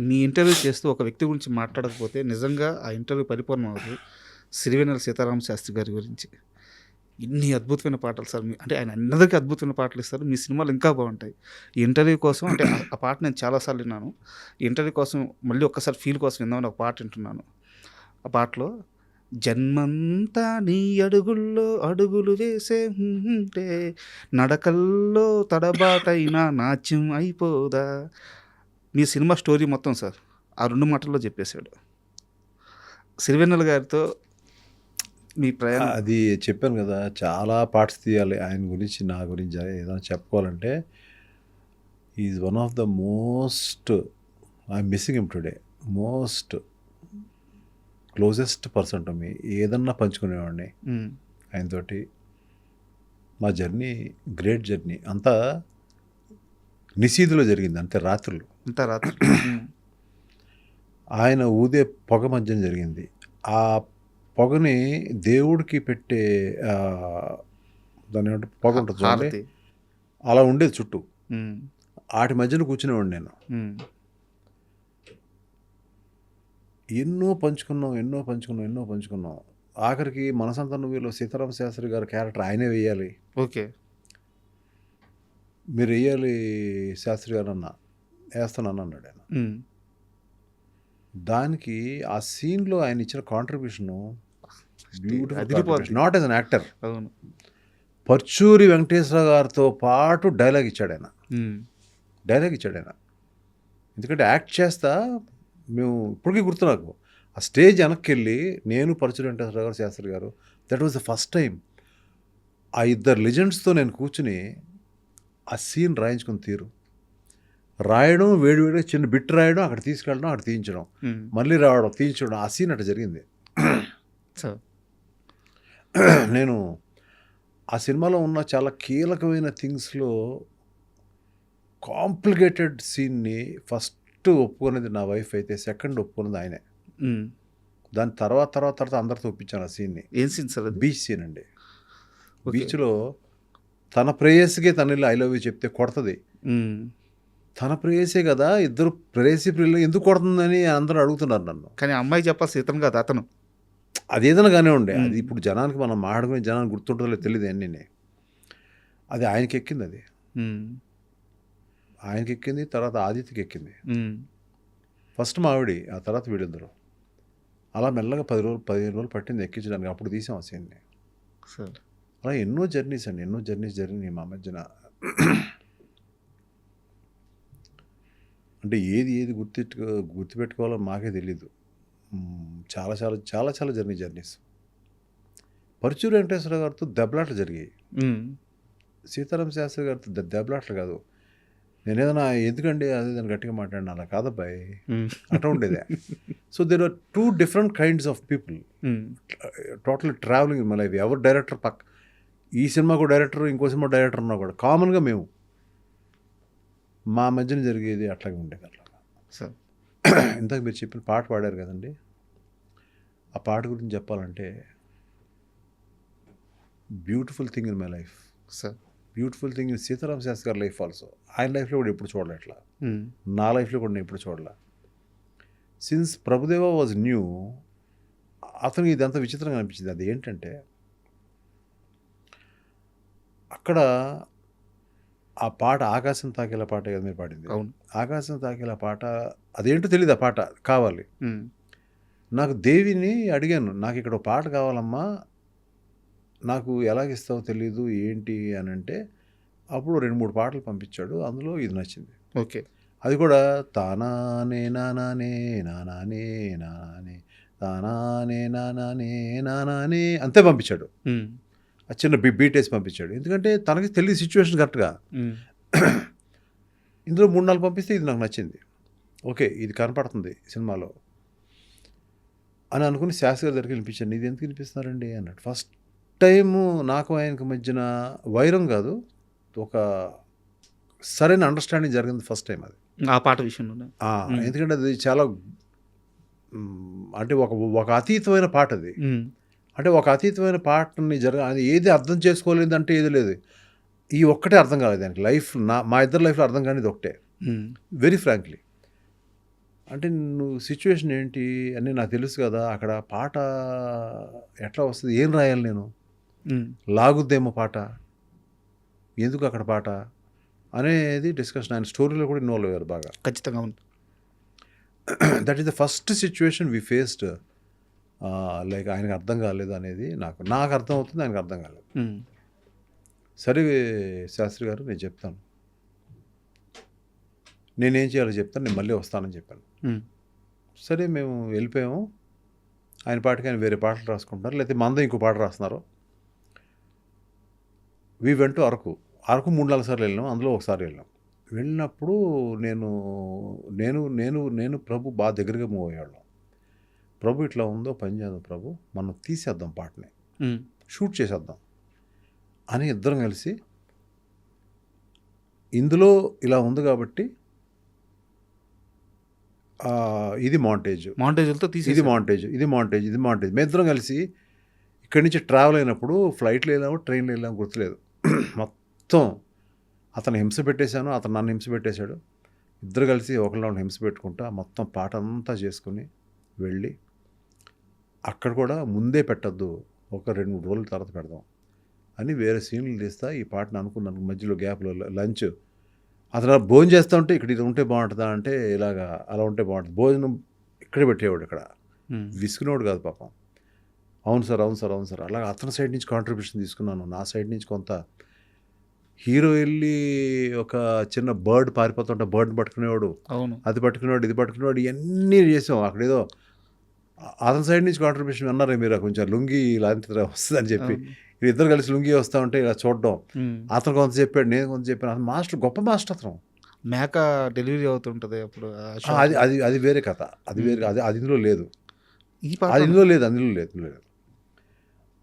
మీ interview చేస్తూ ఒక వ్యక్తి గురించి మాట్లాడకపోతే నిజంగా ఆ ఇంటర్వ్యూ పరిపూర్ణం అవ్వదు. సిరివెన్నెల సీతారామ శాస్త్రి గారి గురించి. ఇన్ని అద్భుతమైన పాటలు సార్. అంటే ఆయన అందరికీ అద్భుతమైన పాటలు ఇస్తారు. మీ సినిమాలు ఇంకా బాగుంటాయి. ఈ ఇంటర్వ్యూ కోసం అంటే ఆ పాట నేను చాలా సార్లు విన్నాను. ఈ ఇంటర్వ్యూ కోసం మళ్ళీ ఒక్కసారి ఫీల్ కోసం విందామని ఒక పాట వింటున్నాను. ఆ పాటలో జన్మంతా నీ అడుగుల్లో అడుగులు వేసే ఉంటే నడకల్లో తడబాటైనా నాట్యం అయిపోదా. మీ సినిమా స్టోరీ మొత్తం సార్ ఆ 2 మాటల్లో చెప్పేశాడు. సిరివెన్నెల గారితో మీ ప్రయాణం. అది చెప్పాను కదా, చాలా పార్ట్స్ తీయాలి ఆయన గురించి, నా గురించి ఏదైనా చెప్పుకోవాలంటే is one of the most, I'm missing him today, most closest person to me. ఏదన్నా పంచుకునేవాడిని ఆయనతోటి. మా జర్నీ గ్రేట్ జర్నీ. అంతా నిశీధిలో జరిగింది, అంతే రాత్రులు. అంతా రాత్రి. ఆయన ఊదే పొగ మధ్యన జరిగింది. ఆ పొగని దేవుడికి పెట్టే దాని ఏమంటే పొగ ఉంటుంది చూడండి, హారతి. అలా ఉండేది చుట్టూ. ఉమ్, వాటి మధ్యన కూర్చునేవాడిని నేను. ఉమ్, ఎన్నో పంచుకున్నాం. ఆఖరికి మనసంతా నువ్వులో సీతారామ శాస్త్రి గారి క్యారెక్టర్ ఆయనే వేయాలి, ఓకే. మీరు వేయాలి శాస్త్రి గారు అన్న, వేస్తానని అన్నాడు ఆయన. ఉమ్, దానికి ఆ సీన్లో ఆయన ఇచ్చిన కాంట్రిబ్యూషను బ్యూటిఫుల్, అదిరిపోద్ది. Not as an actor. అవును. పర్చూరి వెంకటేశ్వర గారితో పాటు డైలాగ్ ఇచ్చాడు ఆయన. ఉమ్, ఎందుకంటే యాక్ట్ చేస్తా మేము ఇప్పటికీ గుర్తు నాకు. ఆ స్టేజ్ వెనక్కి వెళ్ళి నేను పరచూరి వెంకటేశ్వర గారు, శాస్త్రి గారు, that was the first time ఆ ఇద్దరు లెజెండ్స్తో నేను కూర్చుని ఆ సీన్ రాయించుకుని తీరు రాయడం, వేడివేడిగా చిన్న బిట్ రాయడం, అక్కడ తీసుకెళ్ళడం, అక్కడ తీయించడం, ఉమ్, మళ్ళీ రావడం, తీయించడం, ఆ సీన్ అట్లా జరిగింది. సార్. నేను ఆ సినిమాలో ఉన్న చాలా కీలకమైన థింగ్స్లో కాంప్లికేటెడ్ సీన్ని ఫస్ట్ ఒప్పుకునేది నా వైఫ్ అయితే, సెకండ్ ఒప్పుకున్నది ఆయనే. ఉమ్, దాని తర్వాత అందరితో ఒప్పించాను ఆ సీన్ని. ఏం సీన్ సార్ అది? బీచ్ సీన్ అండి. ఓకే. బీచ్లో తన ప్రేయస్కే తన ఇల్లు ఐ లవ్ యూ చెప్తే కొడుతుంది. ఉమ్, తన ప్రేయసే కదా, ఇద్దరు ప్రేయసి ప్రియులు ఎందుకు కొడుతుందని అందరూ అడుగుతున్నారు నన్ను. కానీ అమ్మాయి చెప్పాల్సి ఇతను కాదు, అతను. అది ఏదైనా కానీ ఉండే, అది ఇప్పుడు జనానికి మనం మాట్లాడుకునే జనానికి గుర్తుంటుందో తెలియదు అన్నీ. అది ఆయనకి ఎక్కింది, అది ఉమ్, ఆయనకి ఎక్కింది, తర్వాత ఆదిత్యకి ఎక్కింది. ఉమ్, ఫస్ట్ మా ఆవిడ, ఆ తర్వాత వీళ్ళిద్దరు. అలా మెల్లగా 15 రోజులు పట్టింది ఎక్కించడానికి. అప్పుడు తీసాం ఆ సీన్ని. సార్. అలా ఎన్నో జర్నీస్ జరిగినాయి మా మధ్యన. అంటే ఏది గుర్తుపెట్టుకోవాలో మాకే తెలీదు. చాలా జర్నీస్. పరుచూరి వెంకటేశ్వర గారితో దెబ్బలాట్లు జరిగాయి. ఉమ్, సీతారామ శాస్త్రి గారితో దెబ్బలాట్లు కాదు. నేను ఏదైనా ఎందుకండి అదే దాన్ని గట్టిగా మాట్లాడినా, అలా కాదబ్బాయి, ఉమ్, అట్లా ఉండేదే. So there are 2 different kinds of people um, total travelling in my life. ఎవరు డైరెక్టర్ ఈ సినిమాకు డైరెక్టర్, ఇంకో సినిమా డైరెక్టర్ ఉన్నా కూడా కామన్గా మేము మా మధ్యన జరిగేది అట్లాగే ఉండేది. అట్లా సార్. ఇందాక మీరు చెప్పిన పాట పాడారు కదండి, ఆ పాట గురించి చెప్పాలంటే beautiful thing in my life, sir. Beautiful thing in Sitarama Sastri గారి లైఫ్ ఆల్సో. ఆయన లైఫ్లో కూడా ఎప్పుడు చూడలే అట్లా, ఉమ్, నా లైఫ్లో కూడా నేను ఎప్పుడు చూడలే. సిన్స్ ప్రభుదేవా వాజ్ న్యూ, అతనికి ఇదంతా విచిత్రంగా అనిపించింది. అది ఏంటంటే అక్కడ ఆ పాట ఆకాశం తాకేలా పాట కదా మీరు పాడింది. అవును. ఆకాశం తాకేలా పాట అదేంటో తెలియదు, ఆ పాట కావాలి. ఉమ్, నాకు దేవిని అడిగాను, నాకు ఇక్కడ ఒక పాట కావాలమ్మా, నాకు ఎలాగిస్తావో తెలీదు ఏంటి అని అంటే, అప్పుడు 2-3 పాటలు పంపించాడు. అందులో ఇది నచ్చింది. ఓకే. అది కూడా తానానే నానానే నానానే నానానే తానానే నానానే నానానే అంతే పంపించాడు. ఉమ్, ఆ చిన్న బీట్ వేసి పంపించాడు. ఎందుకంటే తనకి తెలియదు సిచ్యువేషన్ కరెక్ట్గా. ఉమ్, ఇందులో 3-4 పంపిస్తే ఇది నాకు నచ్చింది. ఓకే, ఇది కనపడుతుంది సినిమాలో అని అనుకుని శాస్త్రి గారి దగ్గరికి వినిపించాను. ఇది ఎందుకు వినిపిస్తున్నారండి అన్నాడు. ఫస్ట్ టైము నాకు ఆయనకు మధ్యన వైరం కాదు, ఒక సరైన అండర్స్టాండింగ్ జరిగింది ఫస్ట్ టైం అది, ఆ పాట విషయంలో. ఎందుకంటే అది చాలా అంటే ఒక అతీతమైన పాట అది. అంటే ఒక అతీతమైన పాటని అది ఏది అర్థం చేసుకోలేదంటే ఏది లేదు. ఈ ఒక్కటే అర్థం కాలేదు దానికి. మా ఇద్దరు లైఫ్లో అర్థం కానిది ఒకటే, వెరీ ఫ్రాంక్లీ. అంటే నువ్వు సిచ్యువేషన్ ఏంటి అని నాకు తెలుసు కదా, అక్కడ పాట ఎట్లా వస్తుంది, ఏం రాయాలి నేను, లాగుద్దేమో పాట, ఎందుకు అక్కడ పాట అనేది డిస్కషన్. ఆయన స్టోరీలో కూడా ఇన్వాల్వ్ అయ్యారు బాగా. ఖచ్చితంగా అవును. That is the first situation we faced. Like ఆయనకు అర్థం కాలేదు అనేది నాకు అర్థం అవుతుంది, ఆయనకు అర్థం కాలేదు. సరే శాస్త్రి గారు, నేను చెప్తాను, నేనేం చేయాలో చెప్తాను, నేను మళ్ళీ వస్తానని చెప్పాను. సరే మేము వెళ్ళిపోయాము. ఆయన పాటకి ఆయన వేరే పాటలు రాసుకుంటున్నారు, లేకపోతే మంద ఇంకో పాట రాస్తున్నారు. వి వెంట అరకు 3-4 సార్లు వెళ్ళాం, అందులో ఒకసారి వెళ్ళాం. వెళ్ళినప్పుడు నేను ప్రభు బాగా దగ్గరగా మూవ్ అయ్యాడు. ప్రభు ఇట్లా ఉందో పని చేద్దాం ప్రభు, మనం తీసేద్దాం పాటని, షూట్ చేసేద్దాం అని ఇద్దరం కలిసి, ఇందులో ఇలా ఉంది కాబట్టి ఇది మాంటేజ్లతో ఇది మాంటేజ్. మేము ఇద్దరం కలిసి ఇక్కడి నుంచి ట్రావెల్ అయినప్పుడు ఫ్లైట్లో వెళ్ళాము, ట్రైన్లో వెళ్ళాము గుర్తులేదు. మొత్తం అతను హింస పెట్టేశాను, అతను నన్ను హింస పెట్టేశాడు. ఇద్దరు కలిసి ఒకరిని హింస పెట్టుకుంటా మొత్తం పాట అంతా చేసుకుని వెళ్ళి, అక్కడ కూడా ముందే పెట్టద్దు, ఒక 2-3 రోజుల తర్వాత పెడదాం అని వేరే సీన్లు తీస్తా ఈ పాటను అనుకున్నాను. మధ్యలో గ్యాప్లో లంచ్, అతను భోజనం చేస్తూ ఉంటే ఇక్కడ ఇది ఉంటే బాగుంటుందా అంటే ఇలాగా అలా ఉంటే బాగుంటుంది, భోజనం ఇక్కడే పెట్టేవాడు, ఇక్కడ విసుకునేవాడు కాదు పాపం. అవును సార్ అలాగా అతని సైడ్ నుంచి కాంట్రిబ్యూషన్ తీసుకున్నాను, నా సైడ్ నుంచి కొంత. హీరో వెళ్ళి ఒక చిన్న బర్డ్ పారిపోతుంటే బర్డ్ పట్టుకునేవాడు, అది పట్టుకునేవాడు, ఇది పట్టుకునేవాడు, ఇవన్నీ చేసాం. అక్కడేదో అతని సైడ్ నుంచి కాంట్రిబ్యూషన్ అన్నారే మీరు, కొంచెం లుంగి ఇలాంటి వస్తుందని చెప్పి ఇద్దరు కలిసి లుంగి వస్తూ ఉంటే ఇలా చూడడం. అతను కొంత చెప్పాడు, నేను కొంత చెప్పాను. అతను మాస్టర్, గొప్ప మాస్టర్ అతను. మేక డెలివరీ అవుతుంటుంది అప్పుడు, అది వేరే కథ, అది వేరే, అది ఇందులో లేదు, అది ఇందులో లేదు.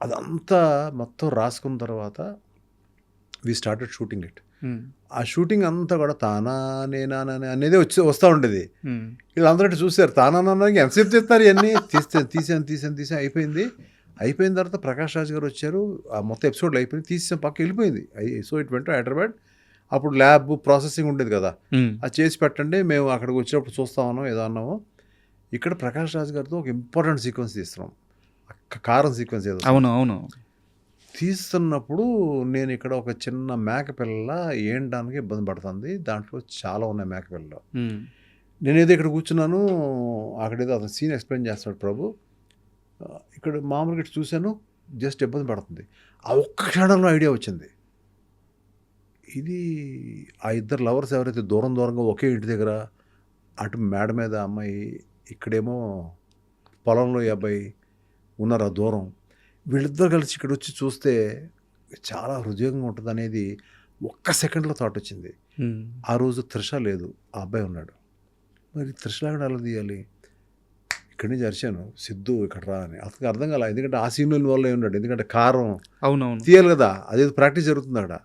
అదంతా మొత్తం రాసుకున్న తర్వాత వి స్టార్టెడ్ షూటింగ్ ఇట్. ఆ షూటింగ్ అంతా కూడా తానా నేనా అనేది వస్తూ ఉండేది. వీళ్ళందరూ చూసారు, తానా ఎంతసేపు చేస్తారు, ఇవన్నీ తీసాను అయిపోయిన తర్వాత ప్రకాష్ రాజ్ గారు వచ్చారు, ఆ మొత్తం ఎపిసోడ్లు అయిపోయింది, తీసేసాం, పక్క వెళ్ళిపోయింది. So it went Hyderabad. అప్పుడు ల్యాబ్ ప్రాసెసింగ్ ఉండేది కదా, అది చేసి పెట్టండి, మేము అక్కడికి వచ్చినప్పుడు చూస్తామన్నాం, ఏదో అన్నాము. ఇక్కడ ప్రకాష్ రాజ్ గారితో ఒక ఇంపార్టెంట్ సీక్వెన్స్ తీస్తున్నాం, కారం సీక్వెన్స్ ఏదో. అవును. తీస్తున్నప్పుడు నేను ఇక్కడ ఒక చిన్న మేకపిల్ల ఏంటానికి ఇబ్బంది పడుతుంది, దాంట్లో చాలా ఉన్నాయి మేకపిల్లలు. నేనేదో ఇక్కడ కూర్చున్నాను, అక్కడేదో అతను సీన్ ఎక్స్ప్లెయిన్ చేస్తాడు ప్రభు, ఇక్కడ మామూలుగా చూశాను, జస్ట్ ఇబ్బంది పడుతుంది. ఆ ఒక్క క్షణంలో ఐడియా వచ్చింది, ఇది ఆ ఇద్దరు లవర్స్ ఎవరైతే దూరంగా ఒకే ఇంటి దగ్గర, అటు మేడ మీద అమ్మాయి, ఇక్కడేమో పొలంలో ఈ అబ్బాయి ఉన్నారు ఆ దూరం, వీళ్ళిద్దరు కలిసి ఇక్కడ వచ్చి చూస్తే చాలా హృదయంగా ఉంటుంది అనేది ఒక్క సెకండ్లో థాట్ వచ్చింది. ఆ రోజు త్రిష లేదు, ఆ అబ్బాయి ఉన్నాడు. మరి త్రిషలాగా అలా తీయాలి, ఇక్కడి నుంచి అరిచాను, సిద్ధు ఇక్కడ రా అని. అతనికి అర్థం కాల, ఎందుకంటే ఆ సీన్లో ఇన్వాల్వ్ అయి ఉన్నాడు, ఎందుకంటే కారం తీయాలి కదా, అదేదో ప్రాక్టీస్ జరుగుతుంది అక్కడ.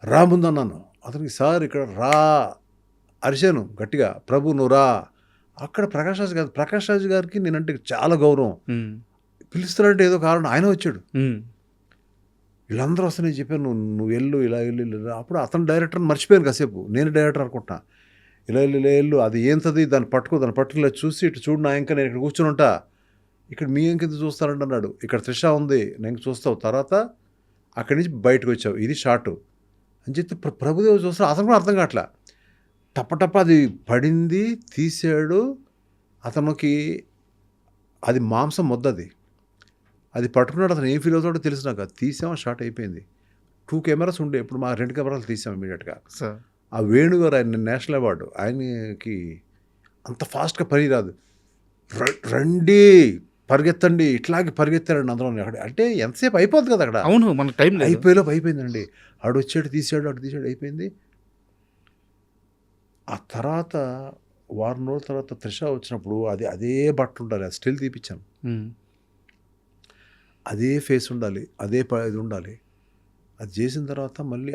రా ముందన్నాను అతనికి, సార్ ఇక్కడ రా అరిచాను గట్టిగా, ప్రభు నువ్వు రా. అక్కడ ప్రకాష్ రాజ్ గారికి నేనంటే చాలా గౌరవం, పిలుస్తానంటే ఏదో కారణం, ఆయన వచ్చాడు. వీళ్ళందరూ వస్తే నేను చెప్పాను, నువ్వు వెళ్ళు, ఇలా వెళ్ళు. అప్పుడు అతను డైరెక్టర్ మర్చిపోయాను కాసేపు, నేను డైరెక్టర్ అనుకుంటా. ఇలా వెళ్ళు, అది ఏంటది, దాన్ని పట్టుకుని చూసి ఇటు చూడు నా ఇంకా, నేను ఇక్కడ కూర్చుని ఉంటా, ఇక్కడ మీ ఇంకెంత చూస్తానంటే అన్నాడు. ఇక్కడ త్రిష ఉంది, నేను చూస్తావు, తర్వాత అక్కడి నుంచి బయటకు వచ్చావు, ఇది షార్టు అని చెప్తే ప్రభుదేవ్ చూస్తా, అతను కూడా అర్థం కావట్లా. టప్ప అది పడింది, తీసాడు. అతనికి అది మాంసం ముద్దది, అది పట్టుకున్నాడు. అతను ఏం ఫీల్ అవుతాడో తెలుసు నాకు. అది తీసాము, షార్ట్ అయిపోయింది. 2 కెమెరాస్ ఉండే, ఇప్పుడు మా 2 కెమెరాలు తీసాం ఇమీడియట్గా. ఆ వేణుగారు, ఆయన నేషనల్ అవార్డు, ఆయనకి అంత ఫాస్ట్గా పని రాదు. రండి పరిగెత్తండి, ఇట్లాగే పరిగెత్తారండి అందరూ. అక్కడ అంటే ఎంతసేపు అయిపోద్ది కదా అక్కడ. అవును, మన టైం అయిపోయేలోపు అయిపోయిందండి. ఆడు వచ్చాడు, తీసాడు, అటు తీసాడు, అయిపోయింది. ఆ తర్వాత వారం రోజుల తర్వాత త్రిష వచ్చినప్పుడు అదే బట్టలు ఉండాలి, అది స్టిల్ తీపిచ్చాను, అదే ఫేస్ ఉండాలి, అదే ఇది ఉండాలి. అది చేసిన తర్వాత మళ్ళీ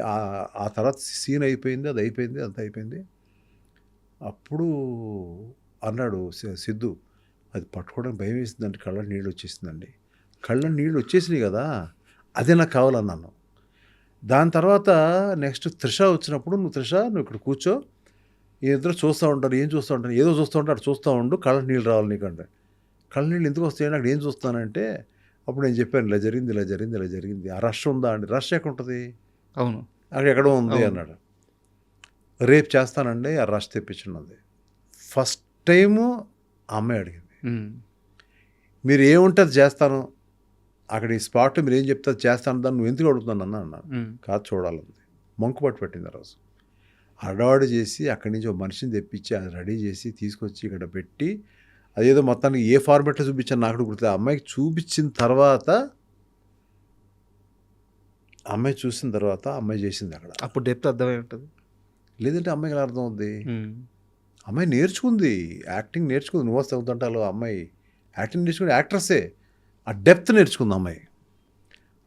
ఆ తర్వాత సీన్ అయిపోయింది, అది అయిపోయింది, అంత అయిపోయింది. అప్పుడు అన్నాడు సిద్ధు, అది పట్టుకోవడానికి భయం వేసిందంటే కళ్ళ నీళ్ళు వచ్చేసిందండి. కళ్ళ నీళ్ళు వచ్చేసినాయి కదా, అదే నాకు కావాలన్నాను. దాని తర్వాత నెక్స్ట్ త్రిష వచ్చినప్పుడు, నువ్వు ఇక్కడ కూర్చో, ఈ ఇద్దరు చూస్తూ ఉంటారు, ఏం చూస్తూ ఉంటారు, ఏదో చూస్తూ ఉంటారు, అటు చూస్తూ ఉండు, కళ్ళ నీళ్ళు రావాలి నీకంటే. కళ్ళ నీళ్ళు ఎందుకు వస్తాయండి, అక్కడ ఏం చూస్తానంటే అప్పుడు నేను చెప్పాను, ఇలా జరిగింది, ఇలా జరిగింది, ఇలా జరిగింది. ఆ రష్ ఉందా అండి, రష్ ఎక్కడ ఉంటుంది, అవును. అక్కడ ఎక్కడో ఉంది అవును. అన్నాడు. రేపు చేస్తానండి, ఆ రష్ తెప్పించున్నది. ఫస్ట్ టైము ఆ అమ్మాయి అడిగింది, మీరు ఏముంటే అది చేస్తాను, అక్కడ ఈ స్పాట్ మీరు ఏం చెప్తే అది చేస్తాను, దాన్ని నువ్వు ఎందుకు అడుగుతున్నాను అన్నాను. కాదు చూడాలంది. మంకు పట్టు పెట్టింది ఆ రోజు. హడావుడి చేసి అక్కడి నుంచి ఒక మనిషిని తెప్పించి అది రెడీ చేసి తీసుకొచ్చి ఇక్కడ పెట్టి, అదేదో మొత్తానికి ఏ ఫార్మాట్లో చూపించాను నాకు కూడా గుర్తులేదు. అమ్మాయికి చూపించిన తర్వాత, అమ్మాయి చూసిన తర్వాత అమ్మాయి చేసింది అక్కడ. అప్పుడు డెప్త్ అర్థమై ఉంటుంది. లేదంటే అమ్మాయికి ఎలా అర్థం అవుద్ది, అమ్మాయి నేర్చుకుంది, యాక్టింగ్ నేర్చుకుంది. నువ్వు వస్తే అవుతుంటాలో అమ్మాయి యాక్టింగ్ నేర్చుకుని యాక్ట్రస్సే, ఆ డెప్త్ నేర్చుకుంది అమ్మాయి.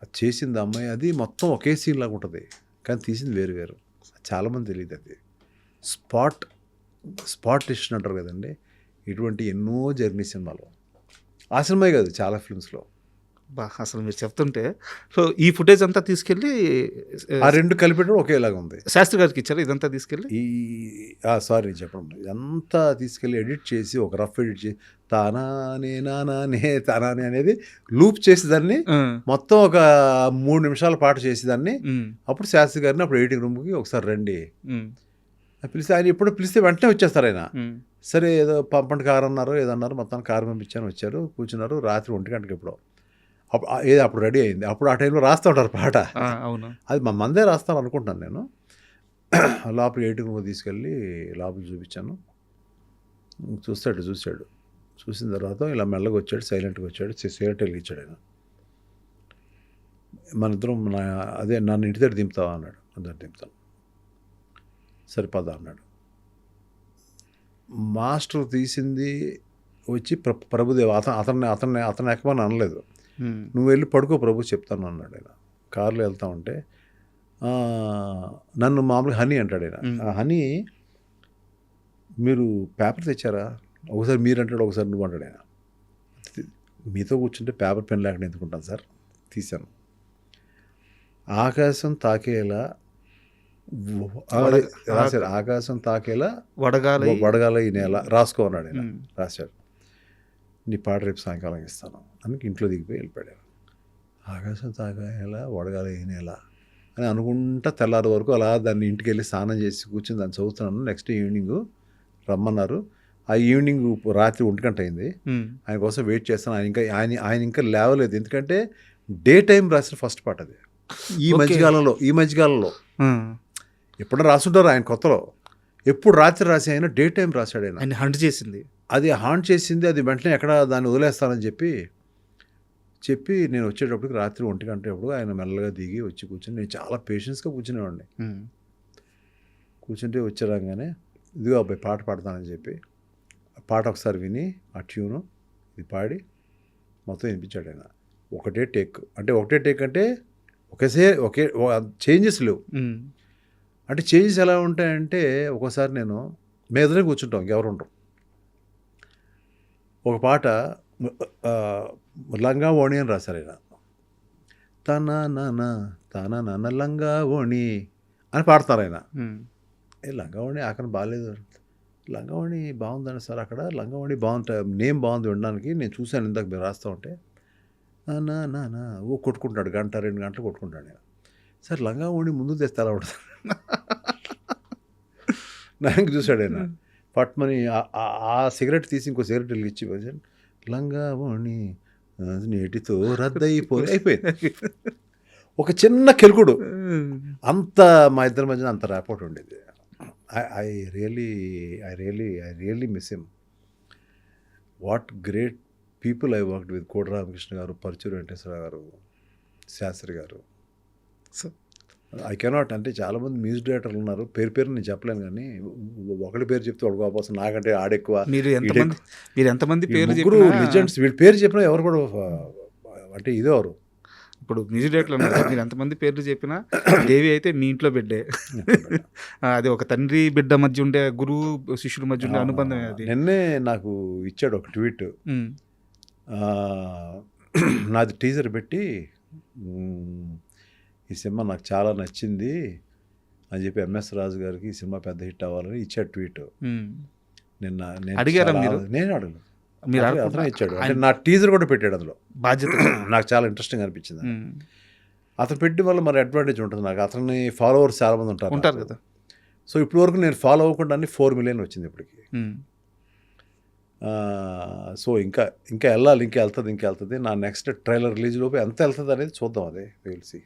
అది చేసింది అమ్మాయి. అది మొత్తం ఒకే సీన్ లాగా ఉంటుంది, కానీ తీసింది వేరు వేరు. చాలామంది తెలియదు అది. స్పాట్ డిసిషన్ అంటారు కదండి, ఇటువంటి ఎన్నో జర్నీ సినిమాలు. ఆ సినిమా కాదు, చాలా ఫిల్మ్స్లో. అసలు మీరు చెప్తుంటే సో ఈ ఫుటేజ్ అంతా తీసుకెళ్ళి ఆ రెండు కలిపేటప్పుడు ఒకేలాగా ఉంది. శాస్త్రి గారికి ఇచ్చారు ఇదంతా తీసుకెళ్ళి. సారీ చెప్పండి, ఇదంతా తీసుకెళ్ళి ఎడిట్ చేసి, ఒక రఫ్ ఎడిట్ చేసి, తానానే తానానే అనేది లూప్ చేసేదాన్ని, మొత్తం ఒక 3 నిమిషాల పాటు చేసేదాన్ని. అప్పుడు శాస్త్రి గారిని అప్పుడు ఎడిటింగ్ రూమ్కి ఒకసారి రండి పిలిస్తే, ఆయన ఎప్పుడు పిలిస్తే వెంటనే వచ్చేస్తారు ఆయన. సరే ఏదో పంపండి కారు అన్నారు, ఏదన్నారు, మొత్తానికి కారు పంపించాను, వచ్చారు, కూర్చున్నారు. రాత్రి 1 గంటకి ఎప్పుడో ఏదో అప్పుడు రెడీ అయింది. అప్పుడు ఆ టైంలో రాస్తూ ఉంటారు పాట. అవును, అది మా మందే రాస్తాను అనుకుంటున్నాను నేను. లోపల ఎడిటింగ్ రూమ్ తీసుకెళ్ళి లోపల చూపించాను. చూస్తాడు, చూసిన తర్వాత ఇలా మెల్లగా వచ్చాడు, సైలెంట్గా వచ్చాడు, సిగరెట్ వెలిగించాడు ఆయన. మన ఇద్దరం అదే నన్ను ఇంటి దగ్గర దింపుతావా అన్నాడు. అందరు దింపుతాను, సరిపదా అన్నాడు. మాస్టర్ తీసింది వచ్చి ప్రభుదేవ్, అతన్ని ఎక్కమని అనలేదు. నువ్వు వెళ్ళి పడుకో ప్రభు చెప్తాను అన్నాడు ఆయన. కారులో వెళ్తా ఉంటే నన్ను మామూలుగా హనీ అంటాడు ఆయన. ఆ హనీ, మీరు పేపర్ తెచ్చారా, ఒకసారి మీరు అంటాడు, ఒకసారి నువ్వు అంటాడు ఆయన. మీతో కూర్చుంటే పేపర్ పెన్ లేకుండా ఎందుకుంటాను సార్, తీశాను. ఆకాశం తాకేలా రాశాడు, ఆకాశం తాకేలా వడగాల ఈ నేల రాసుకో అన్నాడు ఆయన. రాశాడు, నీ పాట రేపు సాయంకాలం ఇస్తాను అని ఇంట్లో దిగిపోయి వెళ్ళిపోయాడు. ఆకాశం తాకేలా వడగాల ఈ నేల అని అనుకుంటా తెల్లారి వరకు అలా దాన్ని ఇంటికి వెళ్ళి స్నానం చేసి కూర్చొని దాన్ని చదువుతున్నాను. నెక్స్ట్ ఈవినింగ్ రమ్మన్నారు. ఆ ఈవినింగ్ రాత్రి 1 గంట అయింది. ఆయన కోసం వెయిట్ చేస్తాను. ఆయన ఇంకా లేవలేదు, ఎందుకంటే డే టైం రాసిన ఫస్ట్ పాట అది. ఈ మధ్యకాలంలో ఎప్పుడో రాసుంటారు ఆయన కొత్తలో, ఎప్పుడు రాత్రి రాసి ఆయన డే టైం రాశాడు. ఆయన హంట్ చేసింది, అది హాంట్ చేసింది. అది వెంటనే ఎక్కడ దాన్ని వదిలేస్తానని చెప్పి నేను వచ్చేటప్పటికి రాత్రి 1 గంట అప్పుడు ఆయన మెల్లగా దిగి వచ్చి కూర్చొని, నేను చాలా పేషెన్స్గా కూర్చునేవాడిని. కూర్చుంటే వచ్చేరాగానే ఇదిగో అబ్బాయి పాట పాడతానని చెప్పి పాట ఒకసారి విని ఆ ట్యూను ఇది పాడి మొత్తం వినిపించాడు ఆయన. ఒకటే టేక్ అంటే ఒకే చేంజెస్ లేవు. అంటే చేంజెస్ ఎలా ఉంటాయంటే, ఒక్కోసారి మేము ఎదురే కూర్చుంటాం, ఇంకెవరు ఉంటాం. ఒక పాట లంగా ఓణి అని రాశారు ఆయన. తన లంగా ఓణి అని పాడతారు ఆయన. లంగా ఓణి ఆకని బాగాలేదు, లంగా ఓణి బాగుందండి సార్, అక్కడ లంగా ఓణి బాగుంటాయి, నేమ్ బాగుంది వినడానికి, నేను చూశాను ఇందాక మీరు రాస్తూ ఉంటే. కొట్టుకుంటాడు, 1-2 గంటలు కొట్టుకుంటాడు నేను. సార్ లంగా ఓణి ముందు తెస్తే ఎలా ఉంటుంది నాకు చూశాడు ఆయన. పట్మని ఆ సిగరెట్ తీసి ఇంకో సిగరెట్ వెలిగించి, లంగా ఓణి నేటితో అయిపోయింది. ఒక చిన్న కెలుకుడు, అంత మా ఇద్దరి మధ్యన అంత ర్యాపోర్ట్ ఉండేది. I really miss him. What great people I worked with. Kota Ramakrishna garu, Paruchuri Venkateswara గారు, శాస్త్రి గారు. ఐ కెనాట్, అంటే చాలామంది మ్యూజిక్ డైరెక్టర్లు ఉన్నారు, పేరు నేను చెప్పలేను, కానీ ఒకటి పేరు చెప్తే వాడు గొప్ప, నాకంటే ఆడెక్కువ. మీరు ఎంతమంది పేరు లిజెండ్స్, వీళ్ళ పేరు చెప్పినా ఎవరు కూడా అంటే ఇదేవారు. ఇప్పుడు మ్యూజిక్ డైరెక్టర్లు మీరు ఎంతమంది పేర్లు చెప్పినా దేవి అయితే మీ ఇంట్లో బిడ్డే. అది ఒక తండ్రి బిడ్డ మధ్య ఉండే, గురువు శిష్యుల మధ్య ఉండే అనుబంధం. అది నిన్నే నాకు ఇచ్చాడు ఒక ట్వీట్, నాది టీజర్ పెట్టి, ఈ సినిమా నాకు చాలా నచ్చింది, అని చెప్పి ఎంఎస్ రాజు గారికి ఈ సినిమా పెద్ద హిట్ అవ్వాలని ఇచ్చాడు ట్వీట్. నిన్న అడిగారా మీరు? నేను అడగలేదు, మీరు అతనే ఇచ్చాడు. అంటే నా టీజర్ కూడా పెట్టాడు అందులో. బాధ్యత. నాకు చాలా ఇంట్రెస్టింగ్ అనిపించింది. అతను పెట్టి వల్ల మరి అడ్వాంటేజ్ ఉంటుంది నాకు. అతని ఫాలోవర్స్ చాలామంది ఉంటారు కదా. సో ఇప్పటి వరకు నేను ఫాలో అవ్వకుండా 4 మిలియన్ వచ్చింది ఇప్పటికి. సో ఇంకా వెళ్ళాలి, ఇంకా వెళ్తుంది. నా నెక్స్ట్ ట్రైలర్ రిలీజ్ లోపు ఎంత వెళ్తుంది అనేది చూద్దాం. అదే విల్ సీ.